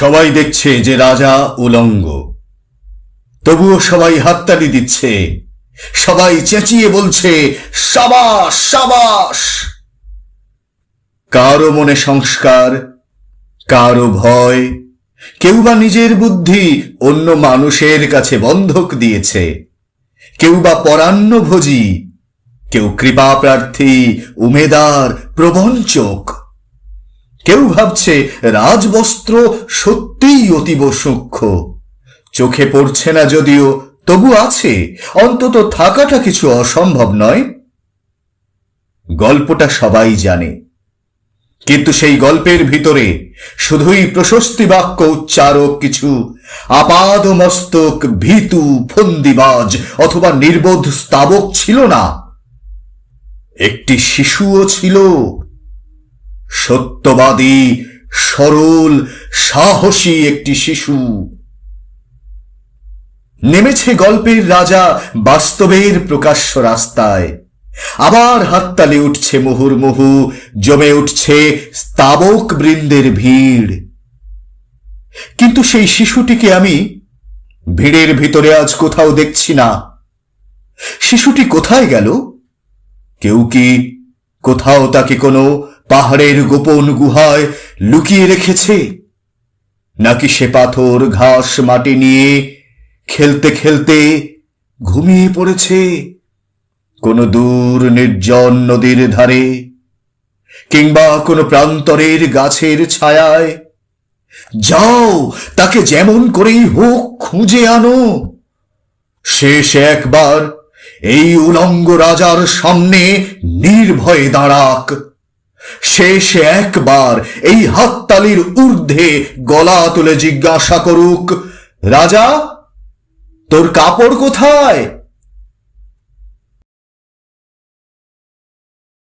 সবাই দেখছে যে রাজা উলঙ্গ, তবুও সবাই হাততালি দিচ্ছে, সবাই চেঁচিয়ে বলছে সাবাস সাবাস। কারো মনে সংস্কার, কারো ভয়, কেউ বা নিজের বুদ্ধি অন্য মানুষের কাছে বন্ধক দিয়েছে, কেউ বা পরান্নভোজী, কেউ কৃপা প্রার্থী, উমেদার, প্রবঞ্চক। কেউ ভাবছে রাজবস্ত্র সত্যিই অতীব সূক্ষ্ম, চোখে পড়ছে না যদিও তবু আছে, অন্তত থাকাটা কিছু অসম্ভব নয়। গল্পটা সবাই জানে, কিন্তু সেই গল্পের ভিতরে শুধুই প্রশস্তি বাক্য উচ্চারক কিছু আপাদ মস্তক ভীতু ফন্দিবাজ অথবা নির্বোধ স্তাবক ছিল না, একটি শিশুও ছিল। সত্যবাদী, সরল, সাহসী একটি শিশু। নেমেছে গল্পের রাজা বাস্তবের প্রকাশ্য রাস্তায়। আবার হাততালি উঠছে মুহুর্মুহু, জমে উঠছে স্তাবক বৃন্দের ভিড়। কিন্তু সেই শিশুটিকে আমি ভিড়ের ভিতরে আজ কোথাও দেখছি না। শিশুটি কোথায় গেল? কেউ কি কোথাও তাকে কোনো পাহাড়ের গোপন গুহায় লুকিয়ে রেখেছে? নাকি সে পাথর ঘাস মাটি নিয়ে খেলতে খেলতে ঘুমিয়ে পড়েছে কোনো দূর নির্জন নদীর ধারে, কিংবা কোনো প্রান্তরের গাছের ছায়ায়? যাও, তাকে যেমন করেই হোক খুঁজে আনো। শেষ একবার এই উলঙ্গ রাজার সামনে নির্ভয়ে দাঁড়াক। শেষ একবার এই হাততালির ঊর্ধ্বে গলা তুলে জিজ্ঞাসা করুক, রাজা, তোর কাপড় কোথায়?